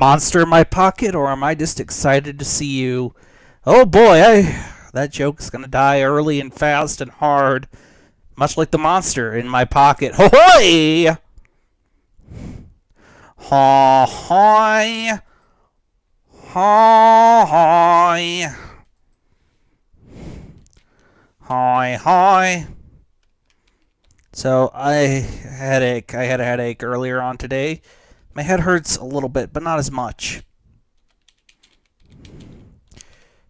monster in my pocket, or am I just excited to see you? Oh boy, that joke's gonna die early and fast and hard, much like the monster in my pocket. Ho-hoy! Ho-hoy! Ho-hoy! Hi. So, I had a headache earlier on today. My head hurts a little bit, but not as much.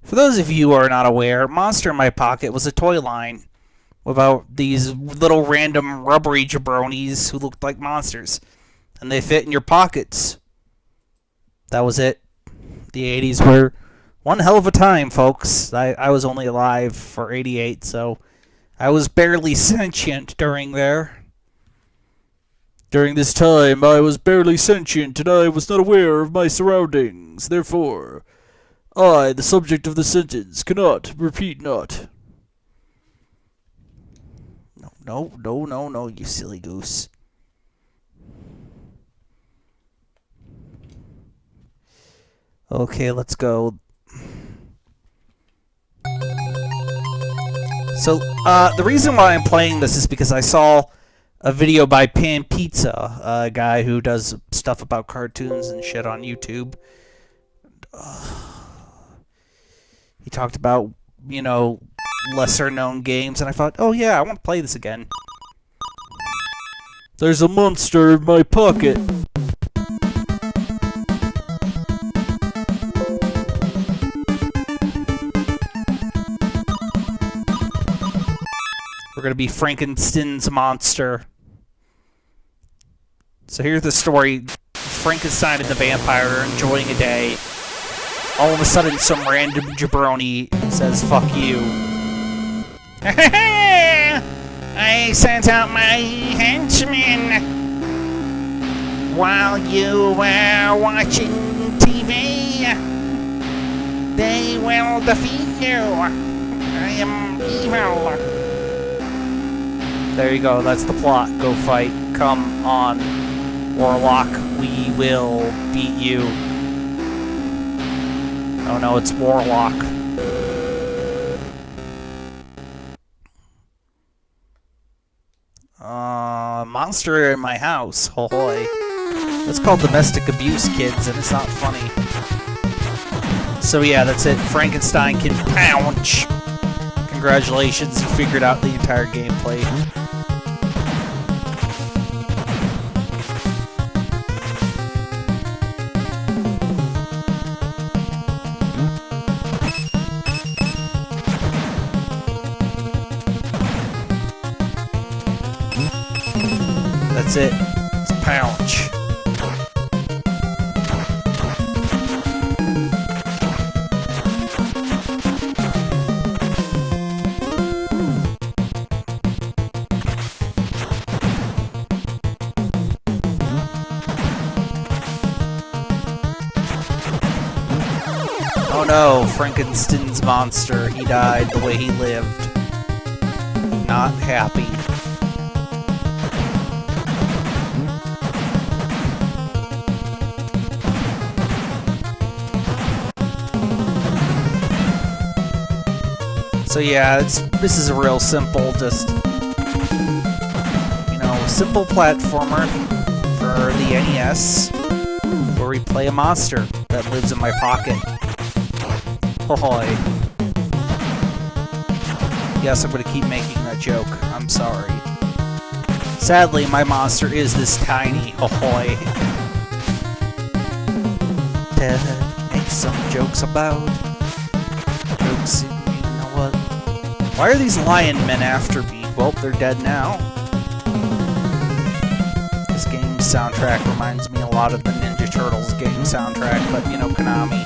For those of you who are not aware, Monster in My Pocket was a toy line about these little random rubbery jabronis who looked like monsters. And they fit in your pockets. That was it. The 80s were one hell of a time, folks. I was only alive for 88, so I was barely sentient during there. During this time, I was barely sentient, and I was not aware of my surroundings. Therefore, I, the subject of the sentence, cannot repeat not. No, you silly goose. Okay, let's go. So, the reason why I'm playing this is because I saw a video by Pan Pizza, a guy who does stuff about cartoons and shit on YouTube. He talked about, you know, lesser-known games, and I thought, oh yeah, I want to play this again. There's a monster in my pocket. We're going to be Frankenstein's monster. So here's the story. Frankenstein and the vampire are enjoying a day. All of a sudden, some random jabroni says, fuck you. I sent out my henchmen while you were watching TV. They will defeat you. I am evil. There you go, that's the plot. Go fight. Come on, Warlock. We will beat you. Oh no, it's Warlock. Monster in my house. Hoy. That's called domestic abuse, kids, and it's not funny. So yeah, that's it. Frankenstein can pounce. Congratulations, you figured out the entire gameplay. That's it. It's pouch. Oh no, Frankenstein's monster. He died the way he lived. Not happy. So yeah, this is a real simple, just, you know, simple platformer for the NES, where we play a monster that lives in my pocket. Hoy. Yes, I'm gonna keep making that joke. I'm sorry. Sadly, my monster is this tiny. Hoy. Ted makes some jokes about jokes. Why are these lion men after me? Well, they're dead now. This game's soundtrack reminds me a lot of the Ninja Turtles game soundtrack, but, you know, Konami.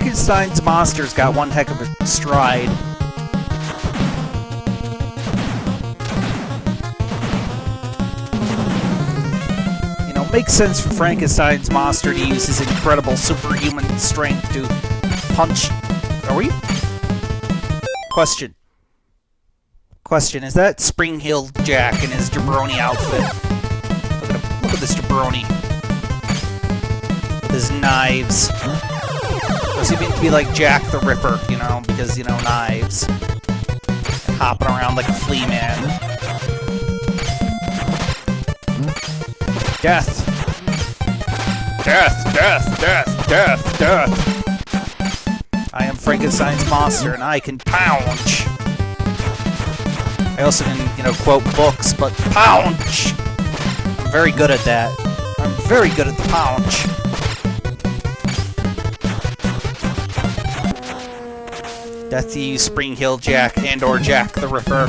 Frankenstein's monster's got one heck of a stride. You know, makes sense for Frankenstein's monster to use his incredible superhuman strength to punch. Are we? Question, is that Spring-Heeled Jack in his jabroni outfit? Look at him. Look at this jabroni. With his knives. Does he mean to be like Jack the Ripper, you know, because, you know, knives. And hopping around like a flea man. Death. Death, death, death, death, death. I am Frankenstein's monster and I can pounce. I also can, you know, quote books, but pounce! I'm very good at that. I'm very good at the pounce. Death to you, Spring-Heeled Jack and/or Jack the Ripper.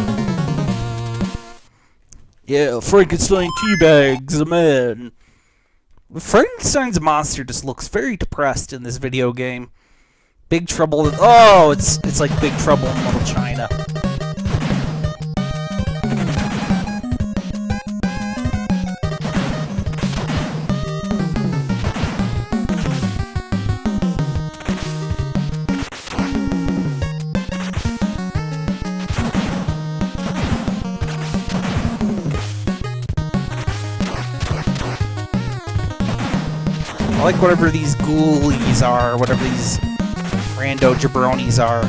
Yeah, Frankenstein teabags, man. Frankenstein's monster just looks very depressed in this video game. Big Trouble. Oh, it's like Big Trouble in Little China. I like whatever these ghoulies are, whatever these rando jabronis are.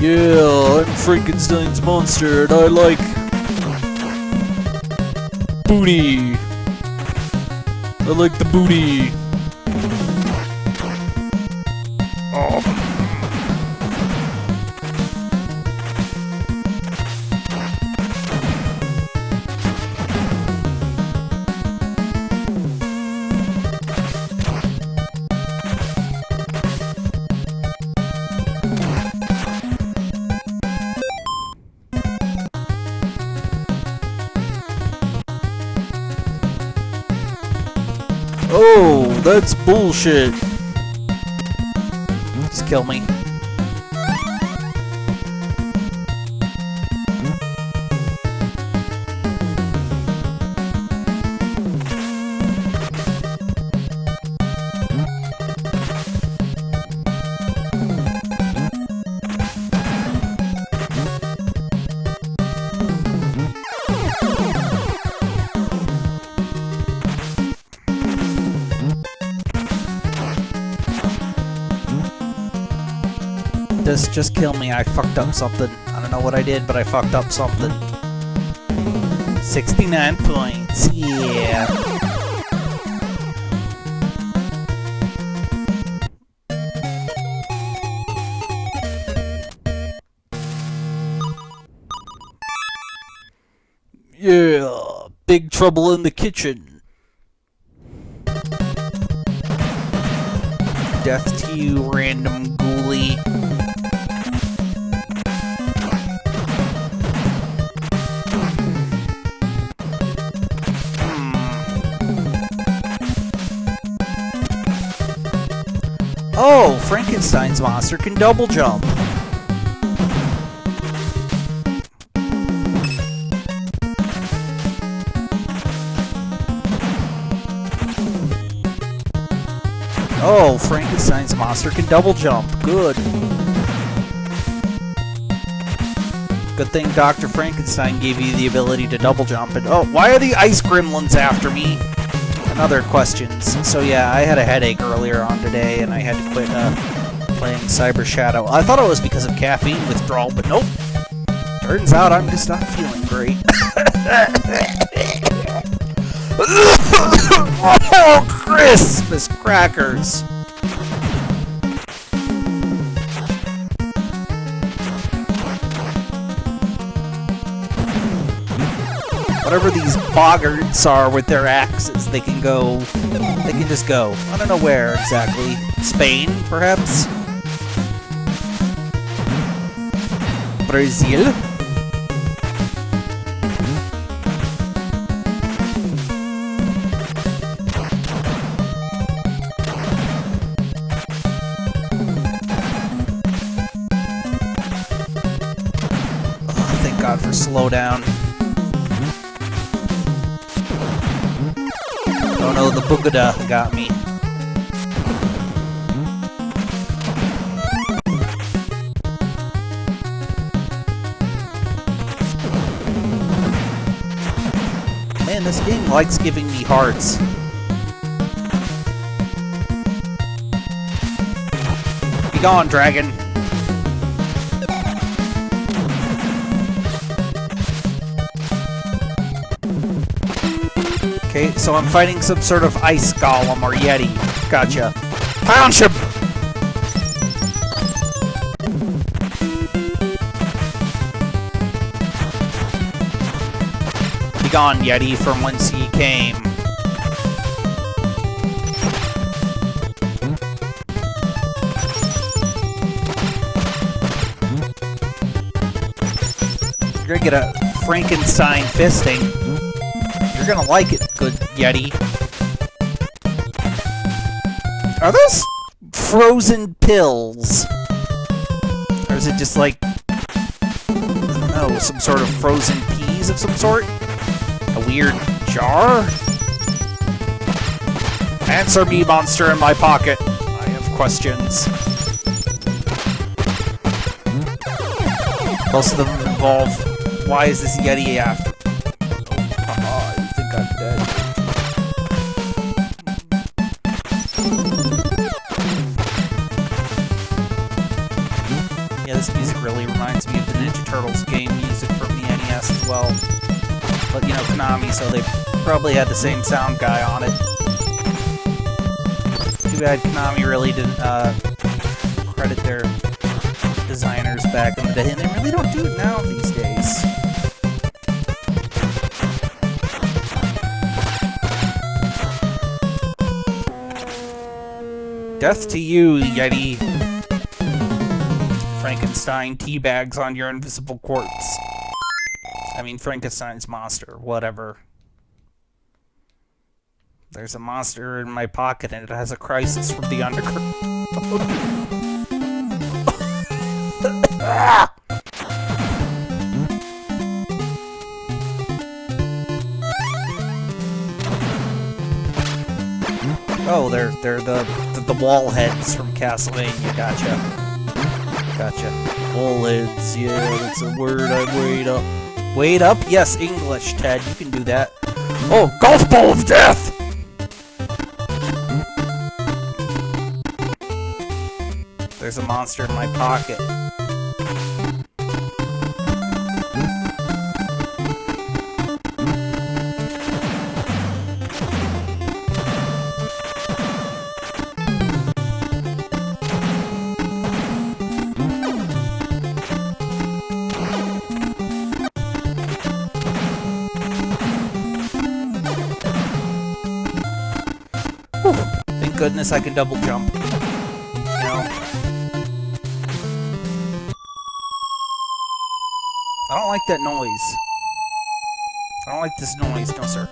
Yeah, I'm Frankenstein's monster and I like booty. I like the booty. Oh. Oh, that's bullshit. Just kill me. Just kill me. I fucked up something. I don't know what I did, but I fucked up something. 69 points. Yeah. Yeah. Big Trouble in the Kitchen. Death to you, random ghoulie. Oh, Frankenstein's monster can double jump. Oh, Frankenstein's monster can double jump. Good. Good thing Dr. Frankenstein gave you the ability to double jump. And oh, why are the ice gremlins after me? And other questions. So yeah, I had a headache earlier on today, and I had to quit playing Cyber Shadow. I thought it was because of caffeine withdrawal, but nope. Turns out I'm just not feeling great. Oh, Christmas crackers! Whatever these boggarts are with their axes, they can go. They can just go. I don't know where exactly. Spain, perhaps? Brazil? slow down. Oh no, the Boogada got me. Man, this game likes giving me hearts. Be gone, dragon. Okay, so I'm fighting some sort of ice golem or yeti. Gotcha. Punch him! Be gone, yeti, from whence ye came. You're gonna get a Frankenstein fisting. You're gonna like it, good yeti. Are those frozen pills? Or is it just like, I don't know, some sort of frozen peas of some sort? A weird jar? Answer me, monster in my pocket. I have questions. Most of them involve, why is this yeti after? Oh, I think I'm dead. Yeah, this music really reminds me of the Ninja Turtles game music from the NES as well. But, you know, Konami, so they probably had the same sound guy on it. Too bad Konami really didn't credit their designers back in the day, and they really don't do it now these days. Death to you, Yeti. Frankenstein teabags on your invisible corpse. I mean, Frankenstein's monster, whatever. There's a monster in my pocket and it has a crisis from the underground. Oh, they're the wall heads from Castlevania. Gotcha. Wall heads, yeah, that's a word I made up. Wait up? Yes, English, Ted. You can do that. Oh, golf ball of death! There's a monster in my pocket. Thank goodness I can double jump. You know? I don't like that noise. I don't like this noise, no sir.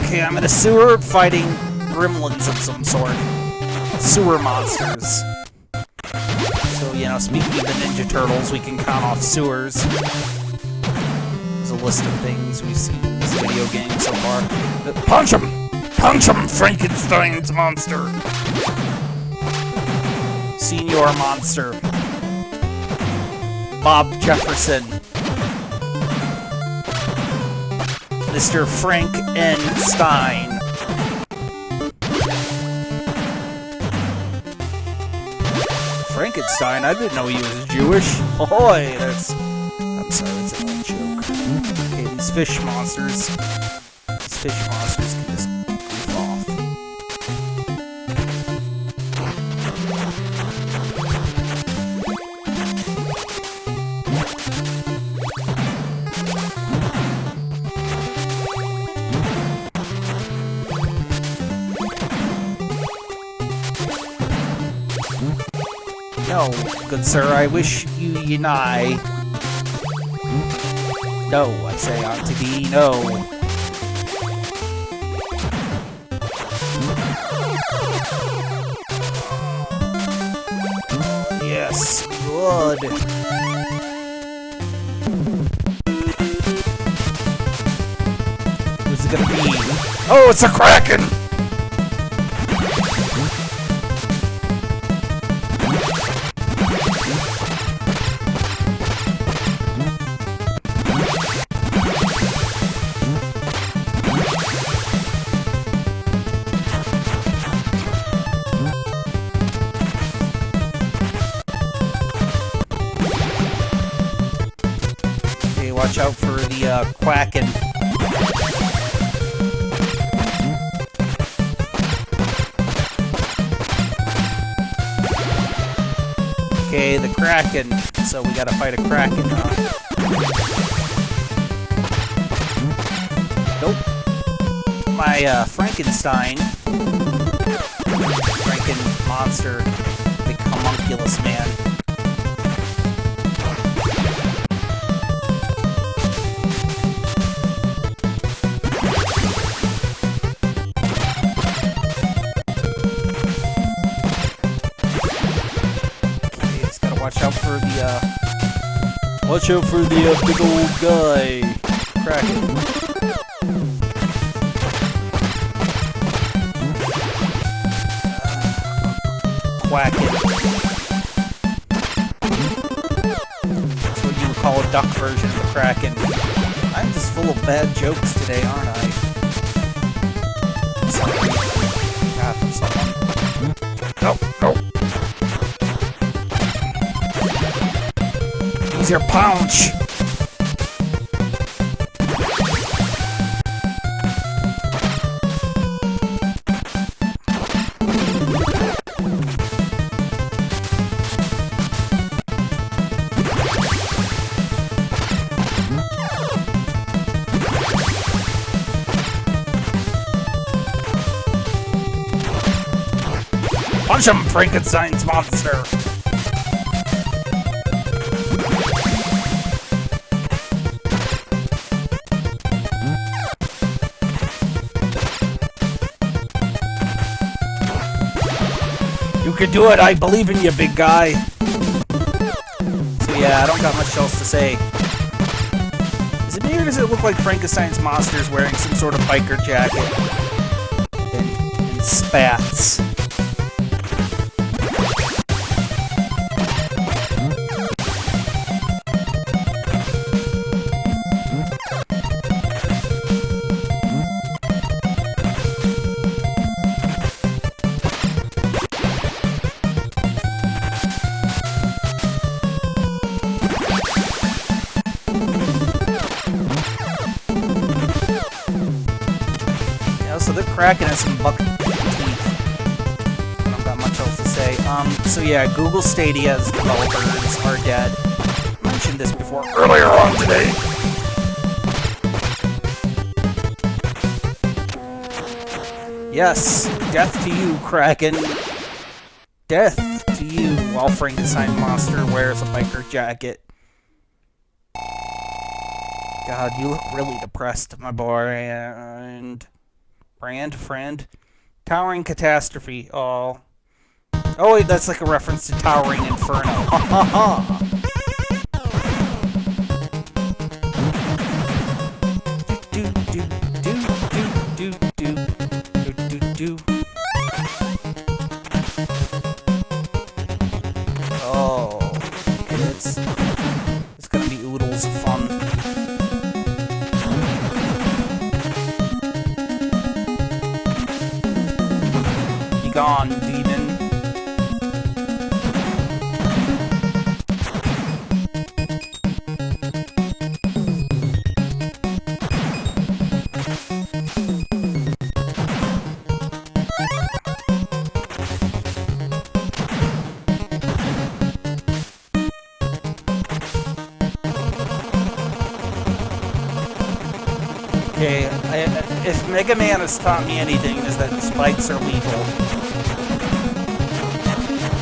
Okay, I'm in a sewer fighting gremlins of some sort. Sewer monsters. So, you know, speaking of the Ninja Turtles, we can count off sewers. There's a list of things we've seen in this video game so far. Punch him! Punch him, Frankenstein's monster! Senior monster. Bob Jefferson. Mr. Frank N. Stein. Frankenstein? I didn't know he was Jewish. Ahoy! That's... I'm sorry, that's an old joke. Okay, these fish monsters. These fish monsters can just goof off. No, good sir, I wish you nigh. No, I say on TV, no. Yes, good. Who's it gonna be? Oh, it's a Kraken! Watch out for the Quacken. Okay, the Kraken. So we gotta fight a Kraken now. Nope. My Frankenstein. Franken monster. Big homunculus man. Watch out for the big old guy. Kraken. Quacken. That's what you would call a duck version of the Kraken. I'm just full of bad jokes today, aren't I? Sorry. God, from someone. No. Use your punch! Punch him, Frankenstein's monster! You can do it, I believe in you, big guy. So yeah, I don't got much else to say. Is it me or does it look like Frankenstein's monster's wearing some sort of biker jacket? And spats. So the Kraken has some buck teeth. I don't got much else to say. So yeah, Google Stadia's developers are dead. I mentioned this before earlier on today. Yes, death to you, Kraken. Death to you, while Frankenstein monster wears a biker jacket. God, you look really depressed, my boy. And friend. Towering Catastrophe. Oh. Oh wait, that's like a reference to Towering Inferno. Ha ha ha! Oh, it's gonna be oodles of fun. Be gone, demon. Okay, if Mega Man has taught me anything, is that spikes are lethal.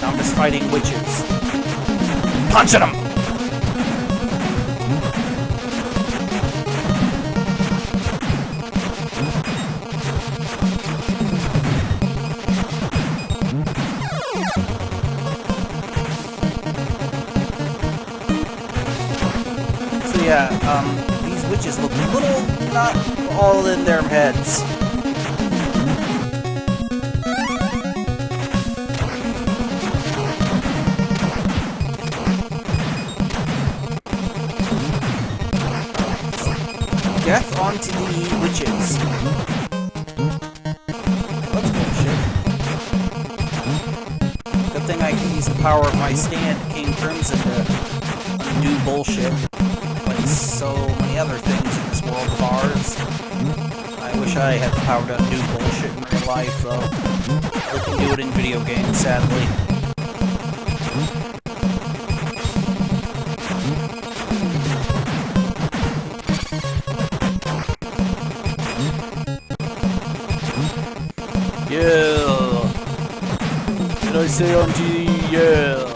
I'm just fighting witches. Punching them! yeah, these witches look a little not all in their heads. Death onto the witches. That's bullshit. Good thing I can use the power of my stand, King Crimson, to do bullshit. Like so many other things in this world of ours. I wish I had the power to undo bullshit in real life, though. I can do it in video games, sadly. Yeah! Did I say on G? Yeah!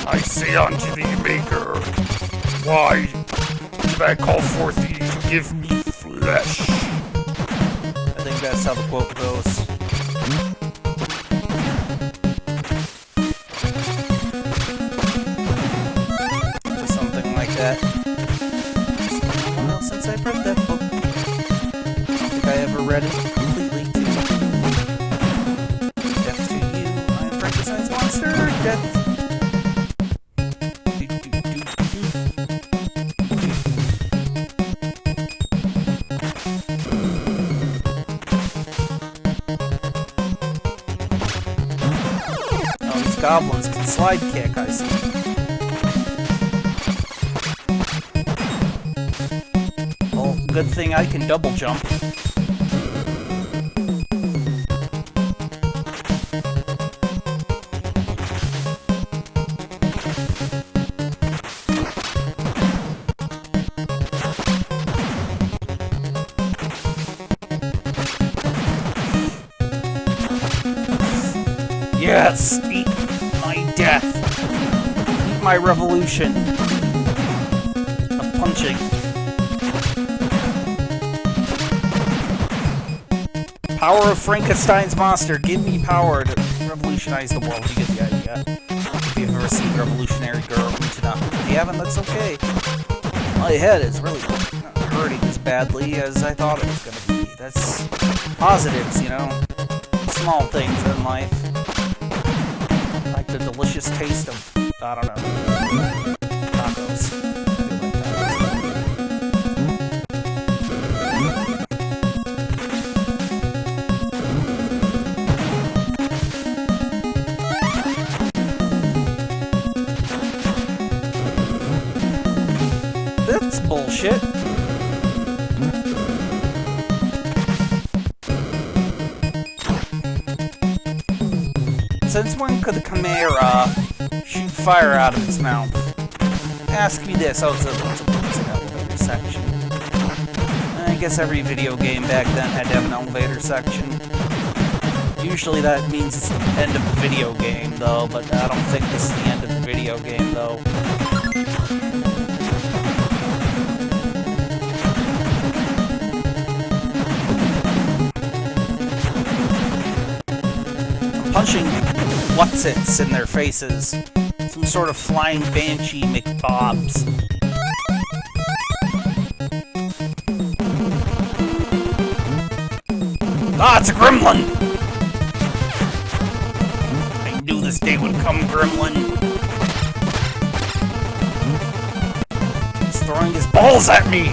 I say unto thee, Maker, why did I call forth thee to give me flesh? I think that's how the quote goes. That. Well, since I read that book, I don't think I ever read it completely too. Death to you, I am Frankenstein's monster. Death. Oh, these goblins can slide kick, I see. Good thing I can double jump. Yes! Eat my death! Eat my revolution of punching. Power of Frankenstein's monster. Give me power to revolutionize the world. You get the idea. If you've ever seen Revolutionary Girl, if you haven't, that's okay. My head is really not hurting as badly as I thought it was going to be. That's positives, you know? Small things in life. Like the delicious taste of, I don't know, tacos. That's bullshit. Since when could the Chimera shoot fire out of its mouth? Ask me this. Oh, it's an elevator section. I guess every video game back then had to have an elevator section. Usually that means it's the end of the video game, though, but I don't think this is the end of the video game, though. Punching what's-its in their faces. Some sort of flying banshee McBobs. Ah, it's a gremlin! I knew this day would come, gremlin. He's throwing his balls at me!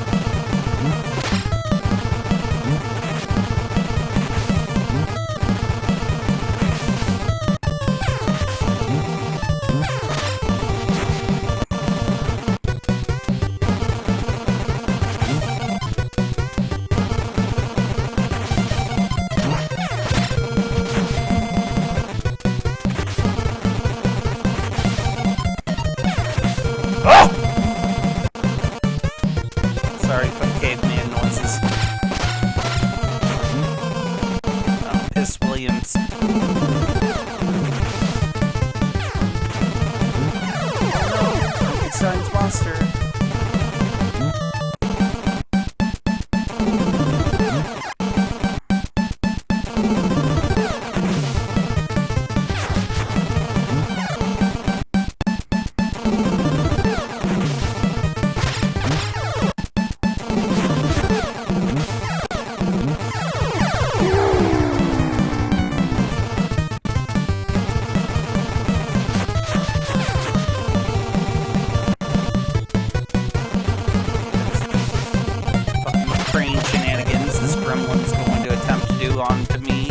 crane shenanigans this gremlin's going to attempt to do onto me.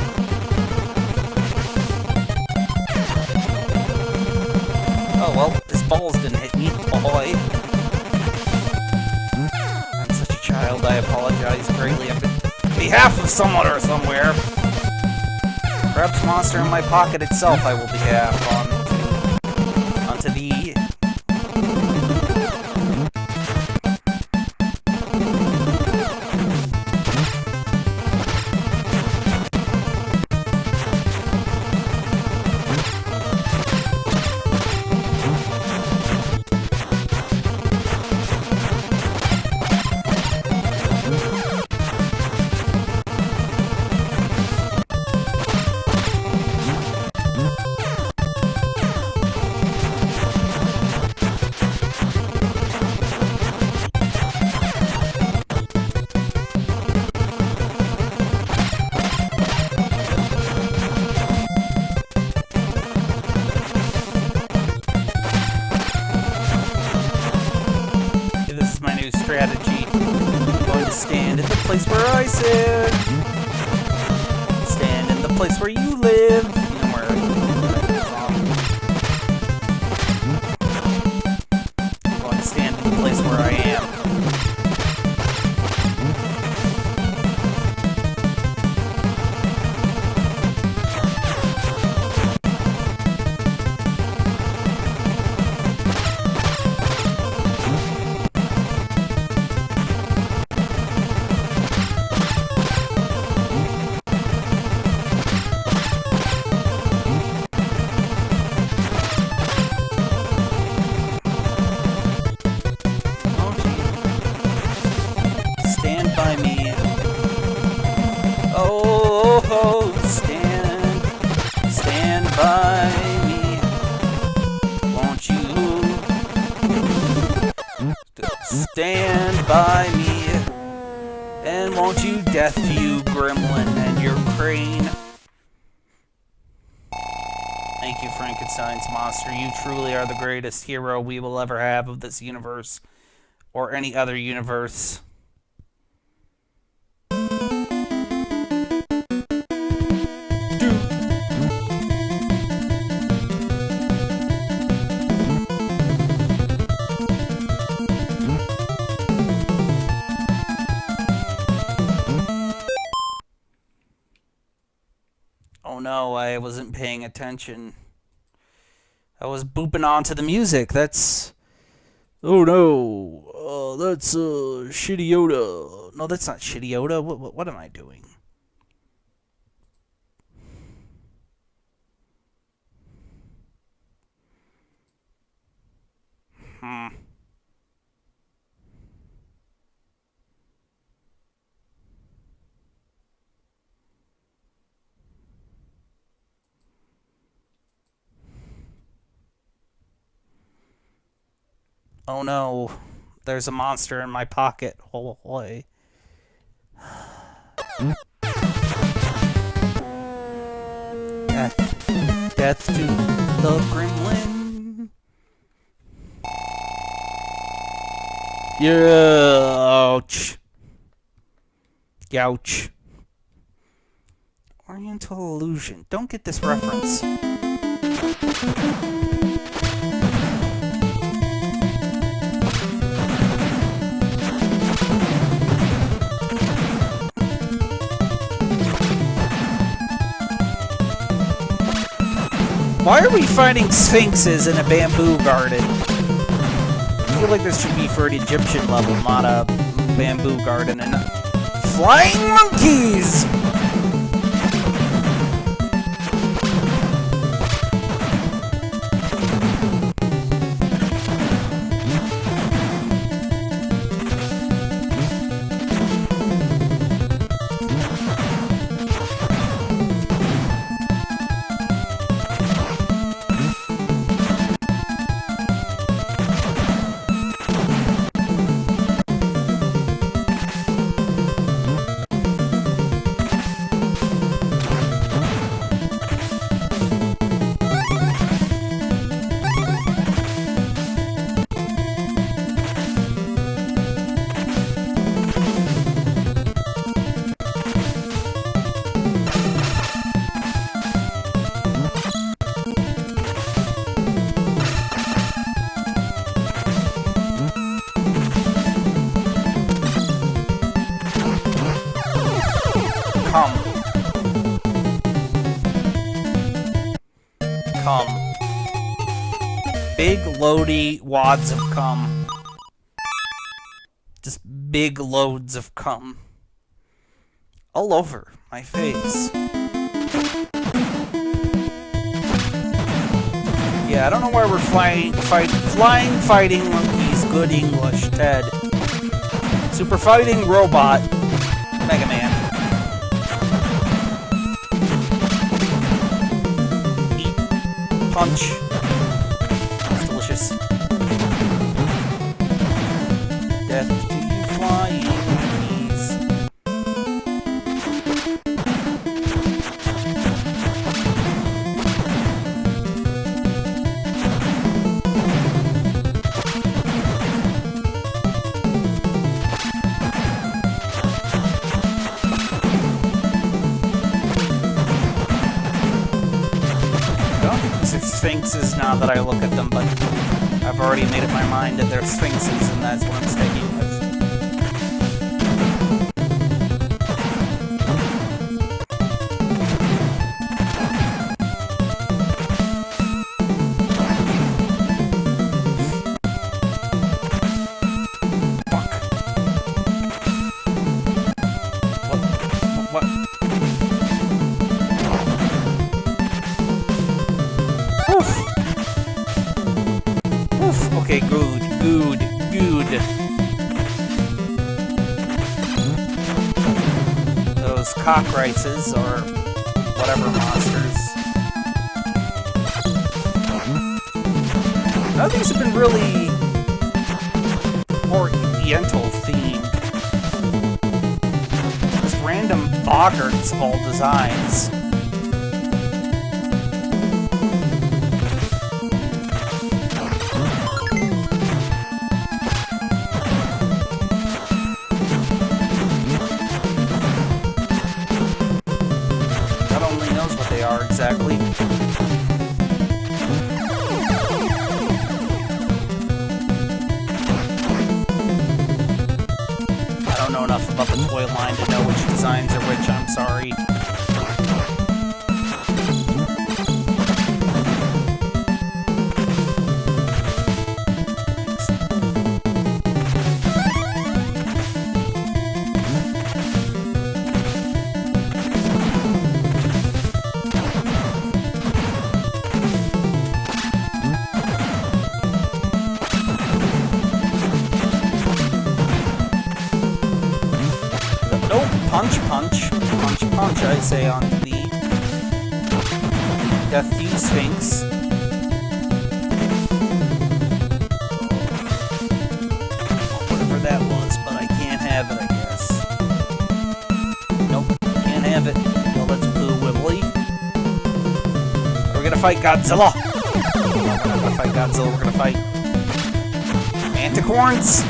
Oh well, his balls didn't hit me. Boy. I'm such a child, I apologize greatly on behalf of someone or somewhere. Perhaps monster in my pocket itself I will behalf onto thee. Strategy. I'm going to stand in the place where I sit. Stand in the place where you live. You know where I'm going to stand in the place where I am. Stand by me. Won't you stand by me? And won't you death to you, gremlin, and your crane? Thank you, Frankenstein's monster. You truly are the greatest hero we will ever have of this universe, or any other universe. Oh no, I wasn't paying attention. I was booping onto the music. That's... Oh no. That's Shitty Yoda. No, that's not Shitty Yoda. What am I doing? Oh no, there's a monster in my pocket. Oh boy. Death to the gremlin. Yeah, ouch. Youch. Oriental illusion. Don't get this reference. Why are we finding sphinxes in a bamboo garden? I feel like this should be for an Egyptian level, not a bamboo garden. And flying monkeys! big, loady wads of cum. Just big loads of cum. All over my face. Yeah, I don't know why we're flying, fighting monkeys. Good English, Ted. Super fighting robot, Mega Man. Eat, punch. That's delicious. Death to you, flying monkeys. Sphinxes now that I look at them, but I've already made up my mind that they're sphinxes, and that's what I'm sticking with. Fuck. What? Okay, good. Those cockroaches, or whatever monsters. Now these have been really Oriental themed. Just random boggarts of all designs. Exactly. I don't know enough about the toy line to know which designs are which, I'm sorry. Punch, I say, onto the Death to you, Sphinx. Whatever that was, but I can't have it, I guess. Nope, can't have it. Well, let's boo Wibbly. We're gonna fight Godzilla. No, we're not gonna fight Godzilla, we're gonna fight Manticorns.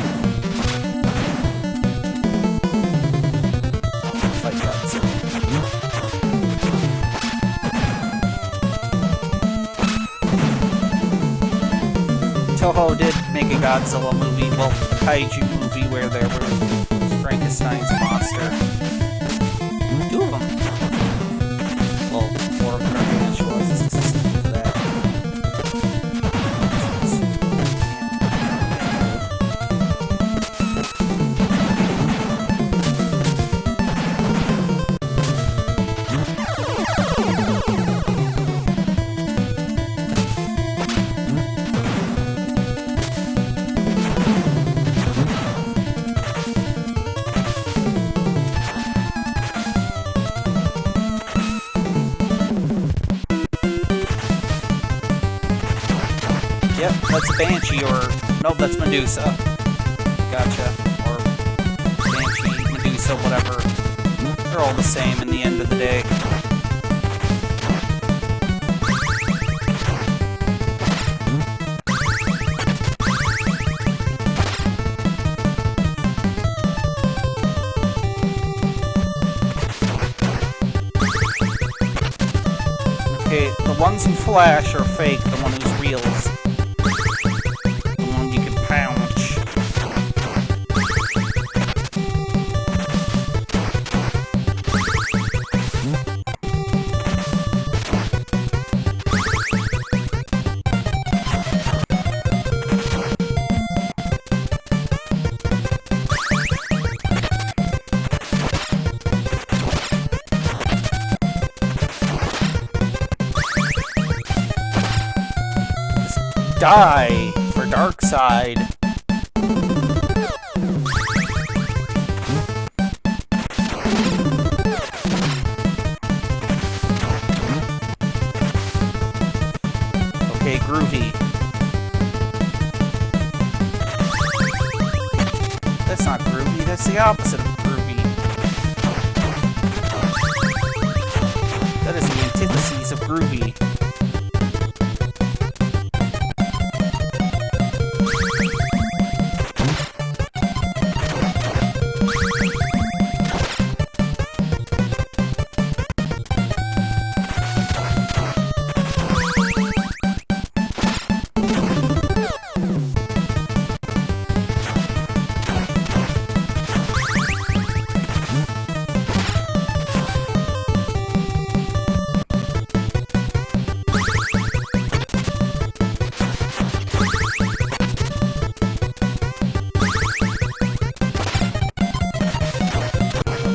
Toho did make a Godzilla movie, well, a kaiju movie where there was Frankenstein's monster. 2 of them. Well, 4 of them Gargantuas is consistent to that. Yep, that's a Banshee, or... Nope, that's Medusa. Gotcha. Or Banshee, Medusa, whatever. They're all the same in the end of the day. Okay, the ones in Flash are fake, the one who's real is the one you can pouch. die for Dark Side. Okay, Groovy. That's not Groovy, that's the opposite of Groovy. That is the antithesis of Groovy.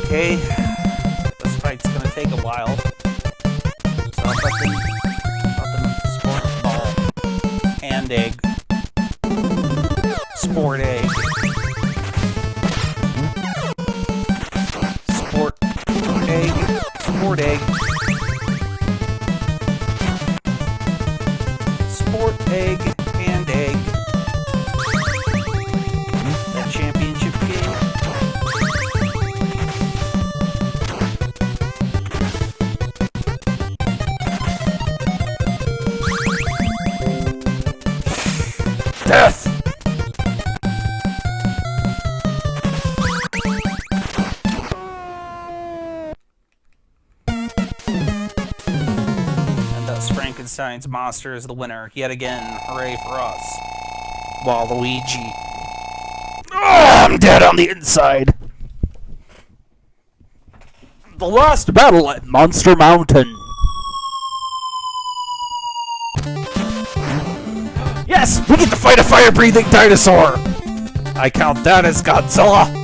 Okay, this fight's gonna take a while. So I'll let them sport ball. Hand egg. Sport egg. Sport egg. Sport egg. Sport egg. Hand egg. That championship game. Death! And thus Frankenstein's monster is the winner. Yet again, hooray for us. Waluigi. Oh, I'm dead on the inside! The last battle at Monster Mountain. Yes! We get to fight a fire-breathing dinosaur! I count that as Godzilla!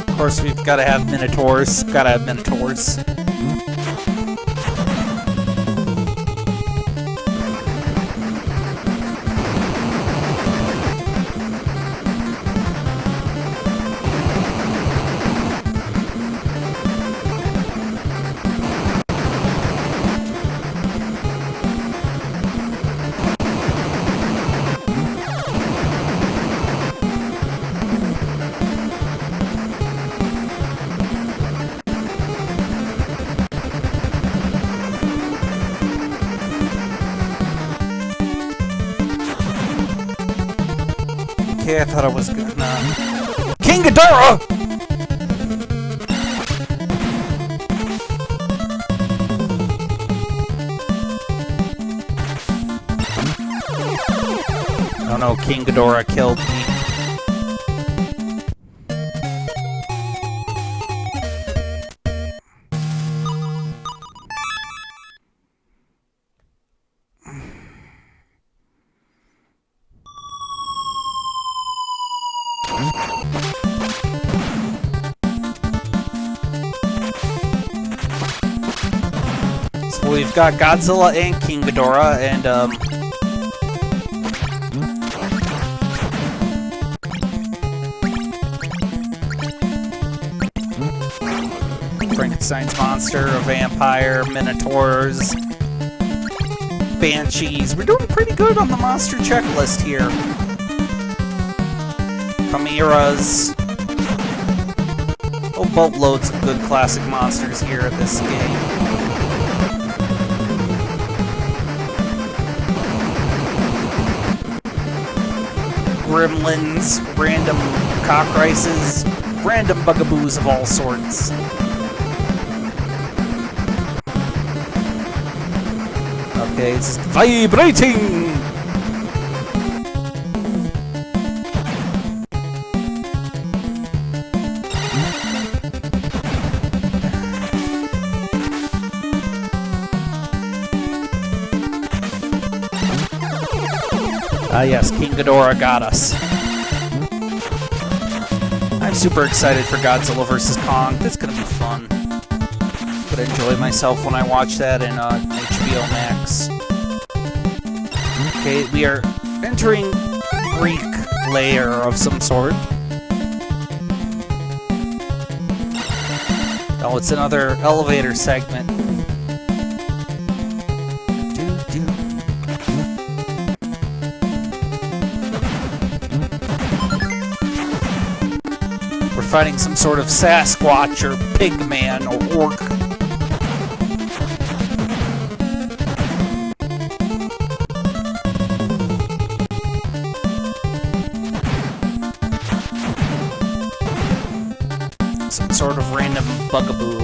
Of course, we've got to have Minotaurs. Gotta have Minotaurs. Okay, I thought I was good. Nah. King Ghidorah! Oh no, King Ghidorah killed me. So we've got Godzilla and King Ghidorah, and Frankenstein's monster, a vampire, minotaurs, banshees. We're doing pretty good on the monster checklist here. Chimeras. Oh, boatloads of good classic monsters here at this game. Gremlins, random cockraices, random bugaboos of all sorts. Okay, it's vibrating! Ah yes, King Ghidorah got us. I'm super excited for Godzilla vs. Kong. It's gonna be fun. I'm gonna enjoy myself when I watch that in HBO Max. Okay, we are entering Greek layer of some sort. Oh, it's another elevator segment. We're fighting some sort of Sasquatch or Pigman or Orc. Some sort of random bugaboo.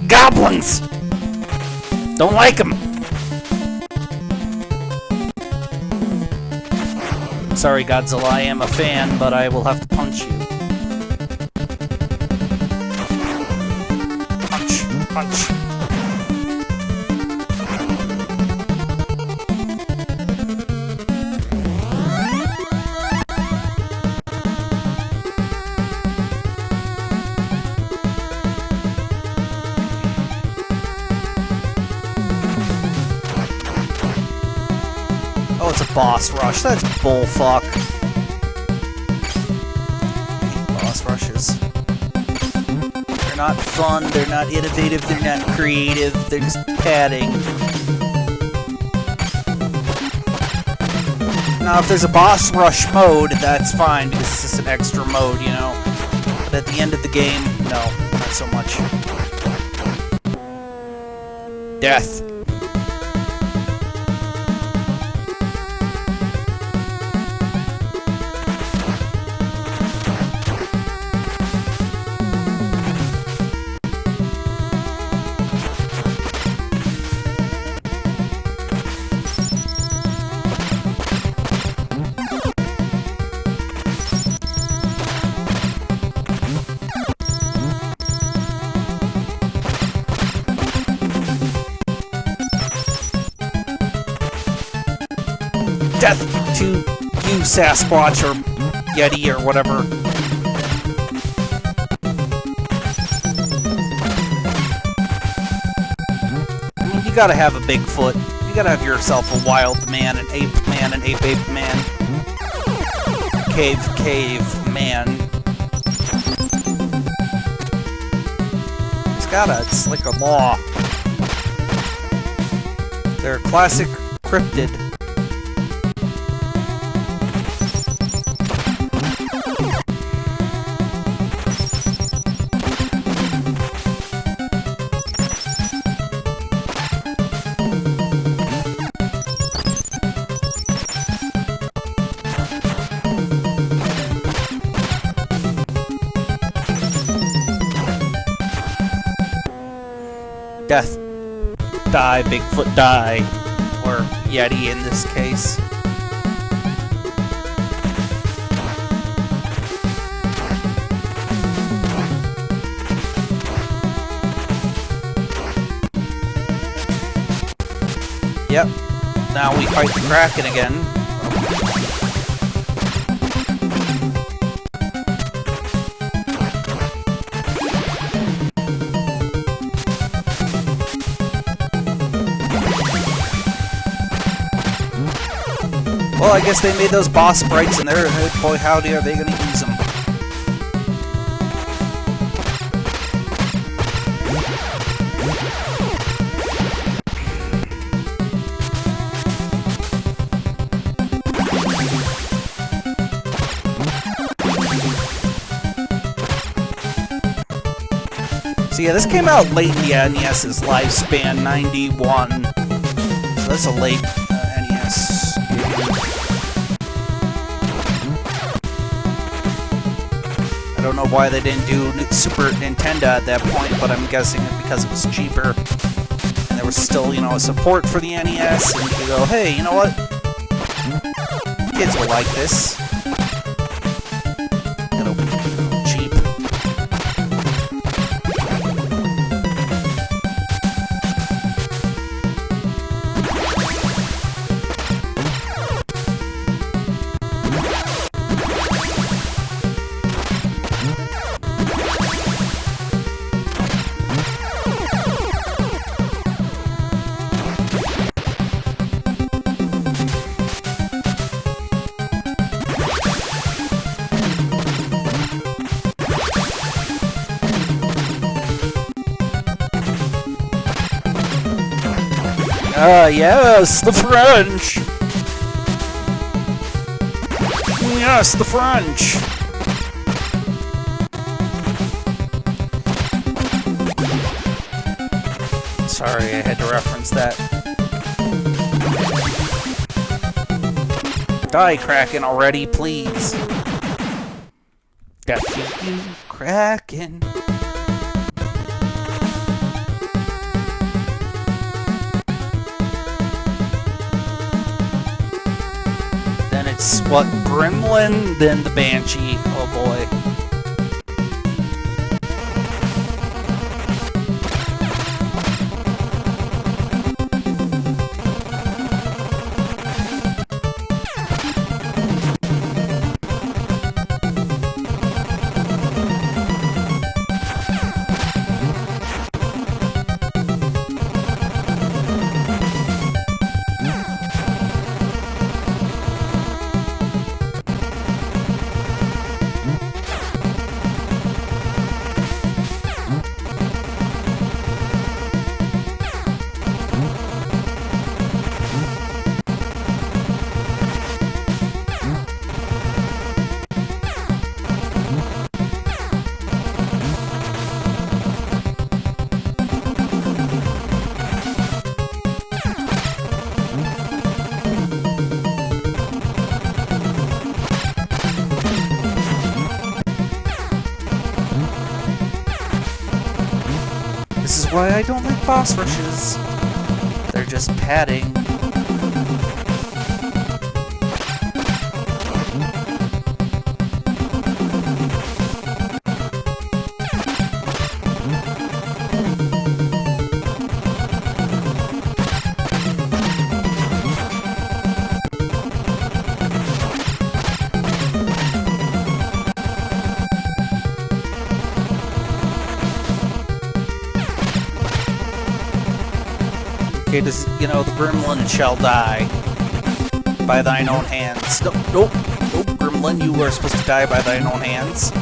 Goblins! Don't like them! Sorry, Godzilla, I am a fan, but I will have to punch you. Punch, punch. Oh, it's a boss rush. That's bullfuck. I hate boss rushes. They're not fun, they're not innovative, they're not creative, they're just padding. Now, if there's a boss rush mode, that's fine, because it's just an extra mode, you know? But at the end of the game, no, not so much. Death. Death to you, Sasquatch, or Yeti, or whatever. I mean, you gotta have a Bigfoot. You gotta have yourself a wild man, an ape man, an ape man. Cave man. It's like a law. They're a classic cryptid. Death. Die, Bigfoot, die. Or Yeti in this case. Yep. Now we fight the Kraken again. Well, I guess they made those boss sprites in there, and boy howdy are they gonna use them. So yeah, this came out late in the NES's lifespan, 91. So that's a late NES. I don't know why they didn't do Super Nintendo at that point, but I'm guessing it because it was cheaper. And there was still, you know, a support for the NES, and you go, hey, you know what? Kids will like this. It'll be cheap. Ah, yes, the French! Yes, the French! Sorry, I had to reference that. Die, Kraken, already, please. Got you, Kraken. Then it's what, Gremlin, then the Banshee. Oh boy. This is why I don't like boss rushes. They're just padding. Okay, does, you know, the Gremlin shall die by thine own hands. Nope, nope, nope, Gremlin, you are supposed to die by thine own hands.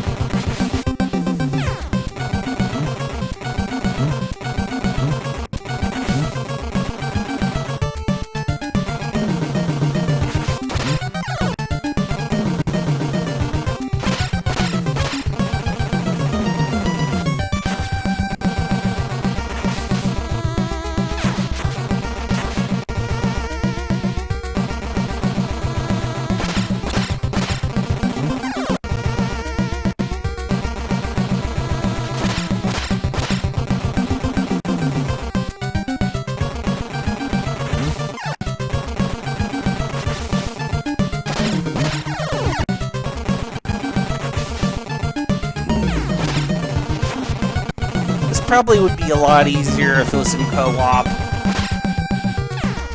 Probably would be a lot easier if it was in co-op.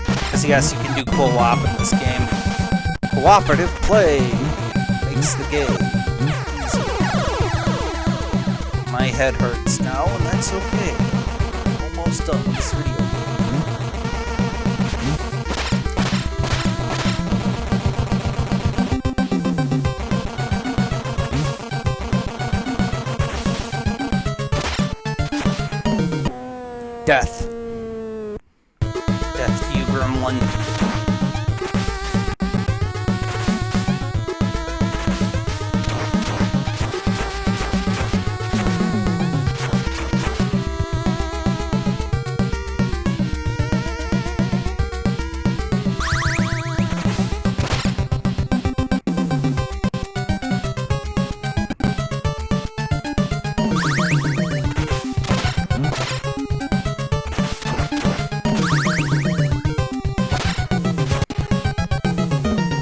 Because yes, you can do co-op in this game. Cooperative play makes the game easier. My head hurts now, and that's okay. Almost done with this video. Death. Death to you, Gremlin.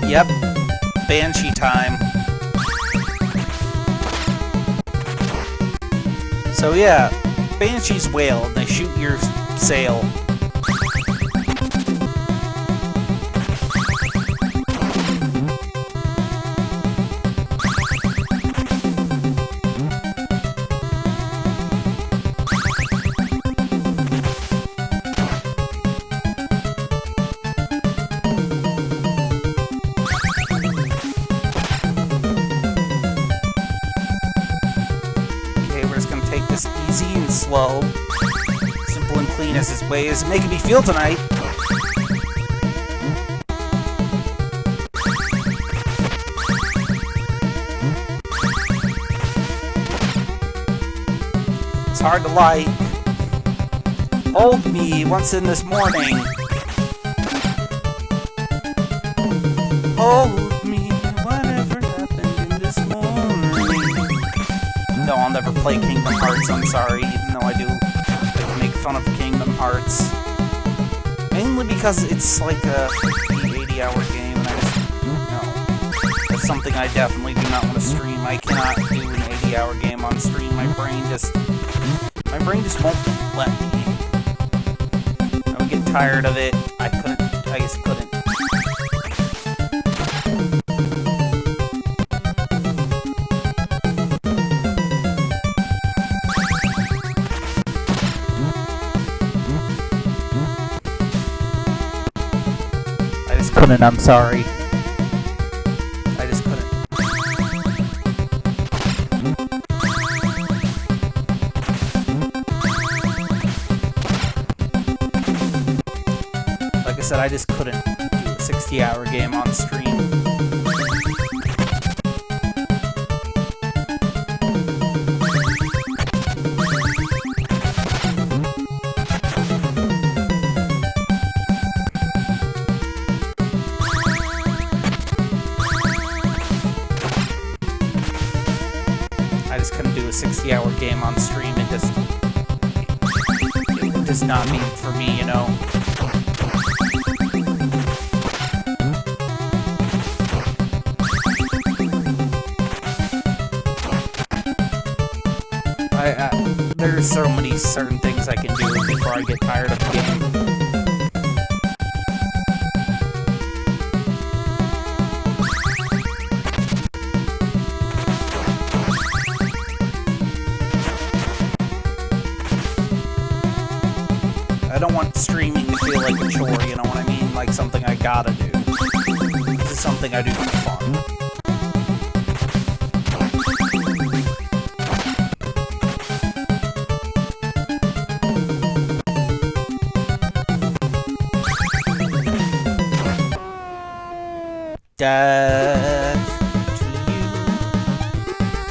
Yep, Banshee time. So yeah, Banshees wail and they shoot your sail. Easy and slow. Simple and clean as his way is making me feel tonight. hard to like. Hold me once in this morning. Hold me, whatever happened in this morning. No, I'll never play Kingdom Hearts, I'm sorry, even though I do make fun of Kingdom Hearts. Mainly because it's like a 80-hour game, and I just, no. That's something I definitely do not want to stream. I cannot do an 80-hour game on stream. My brain just won't let me. I would get tired of it. I just couldn't. Couldn't, I'm sorry. I just couldn't. Like I said, I just couldn't do a 60-hour game on stream. I just couldn't do a 60-hour game on stream. It does not mean for me, you know. There's so many certain things I can do before I get tired of the game. I don't want streaming to feel like a chore, you know what I mean? Like something I gotta do. This is something I do for fun. Death to you.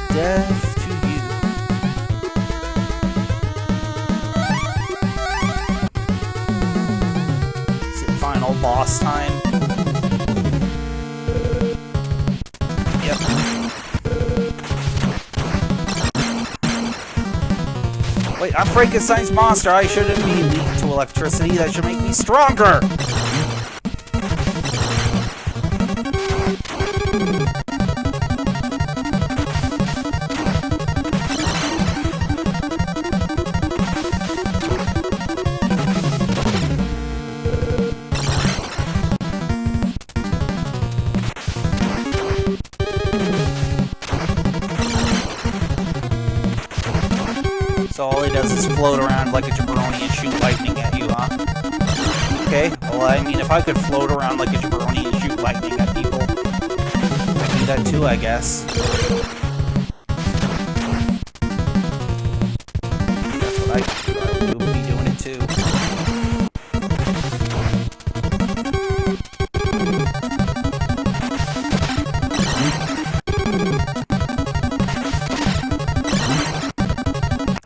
Death to you. Is it final boss time? Yep. Wait, I'm Frankenstein's monster. I shouldn't be weak to electricity. That should make me stronger. So all he does is float around like a jabroni and shoot lightning at you, huh? Okay, well, I mean, if I could float around like a jabroni and shoot lightning at people, I'd do that too, I guess. That's what I would be doing it too.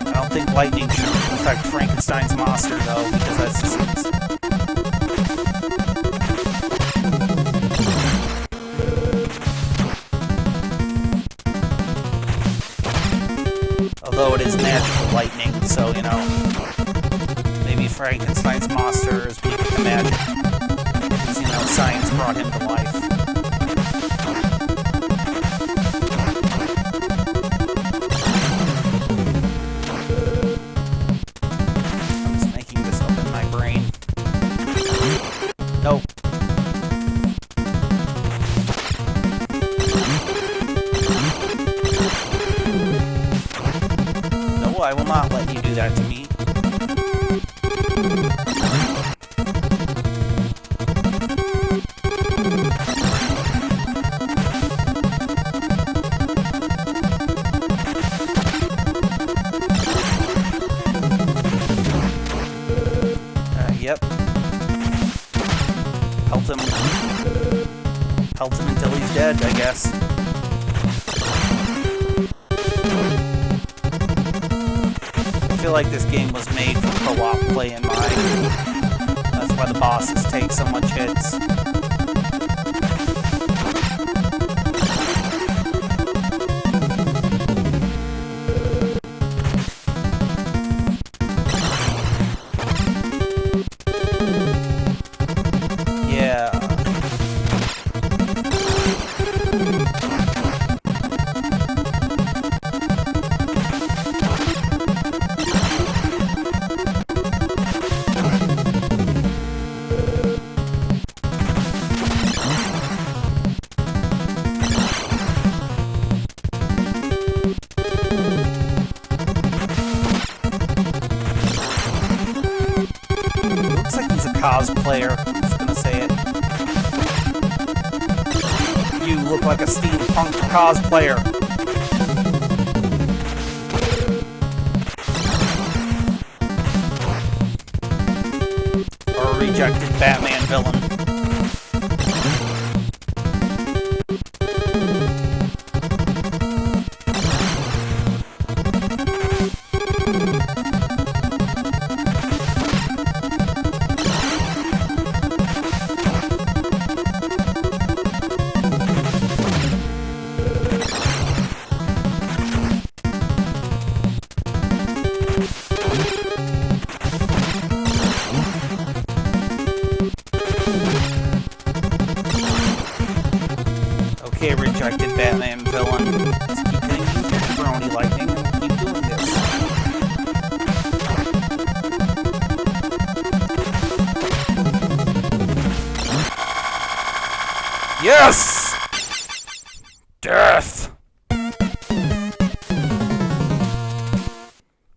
I don't think lightning should affect Frankenstein's monster, though, because that's just... Although it is magical lightning, so, you know, maybe Frankenstein's monster is weak to magic, because, you know, science brought him to life. I'm just making this up in my brain. Nope. I will not let you do that to me. Yep. Pelt him until he's dead, I guess. feel like this game was made for co-op play in mind. That's why the bosses take so much hits. Cosplayer, I'm just gonna say it. You look like a steampunk cosplayer. Or a rejected Batman villain. Okay, rejected Batman villain. Let's keep hitting you with Brony Lightning and we'll keep doing this. Yes! Death!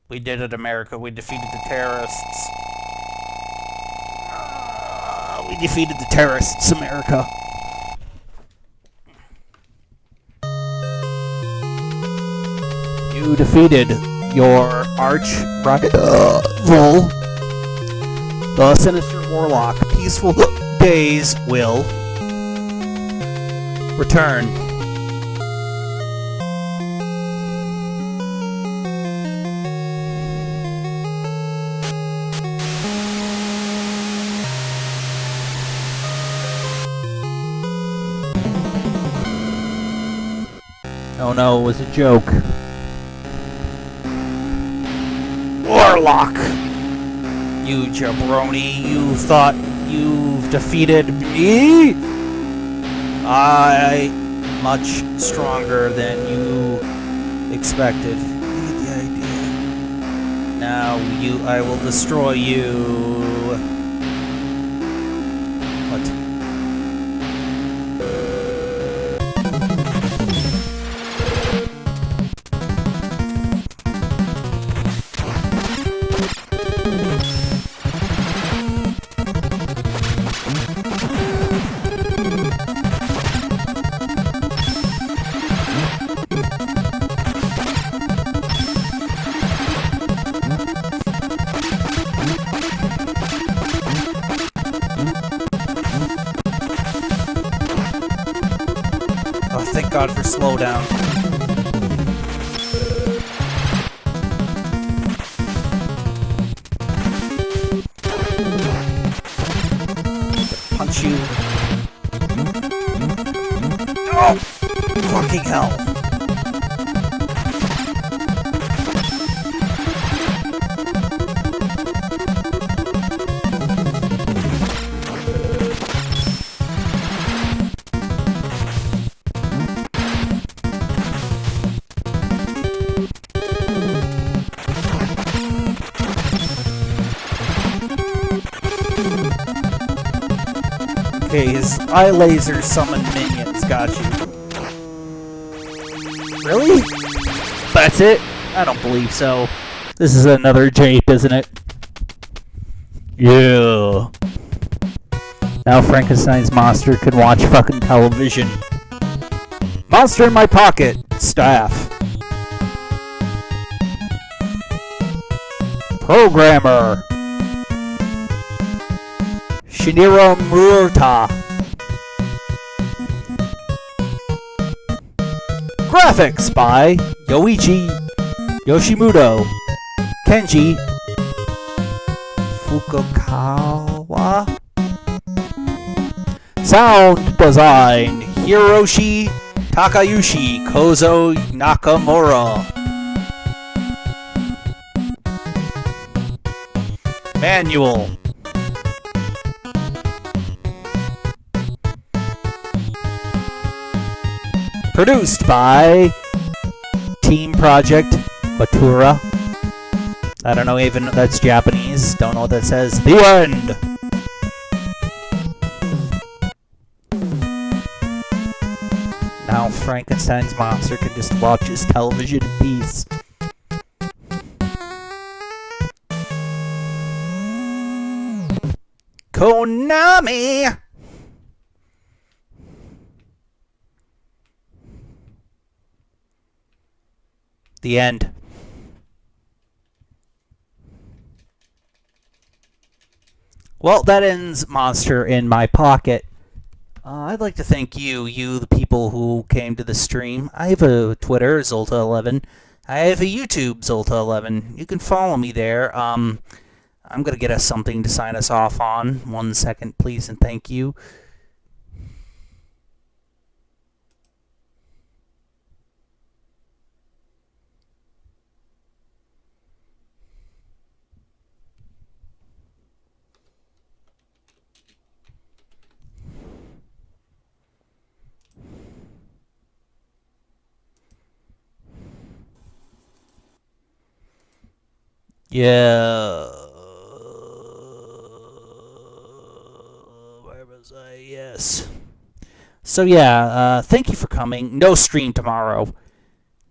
We did it, America. We defeated the terrorists. We defeated the terrorists, America. You defeated your arch rival, the sinister warlock. Peaceful days will return. Oh no, it was a joke. Warlock! You jabroni, you thought you've defeated me? I'm much stronger than you expected. The idea. Now I will destroy you. What? Oh, thank God for slowdown. Punch you. Oh! Fucking hell. Okay, his eye laser summoned minions got you. Really? That's it? I don't believe so. This is another jape, isn't it? Yeah. Now Frankenstein's monster can watch fucking television. Monster in my pocket. Staff. Programmer. Shiniro Murata. Graphics by Yoichi Yoshimoto. Kenji Fukukawa. Sound design Hiroshi Takayushi Kozo Nakamura. Manual. Produced by Team Project Batura. I don't know even that's Japanese. Don't know what that says. The end. Now Frankenstein's monster can just watch his television in peace. Konami! The end. Well, that ends Monster in My Pocket. I'd like to thank you, the people who came to the stream. I have a Twitter, Xolta11. I have a YouTube, Xolta11. You can follow me there. I'm going to get us something to sign us off on. 1 second, please, and thank you. Yeah. Where was I? Yes. So yeah, thank you for coming. No stream tomorrow.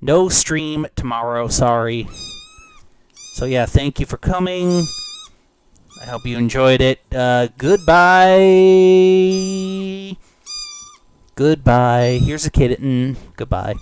No stream tomorrow, sorry. So yeah, thank you for coming. I hope you enjoyed it. Goodbye. Goodbye. Here's a kitten. Goodbye.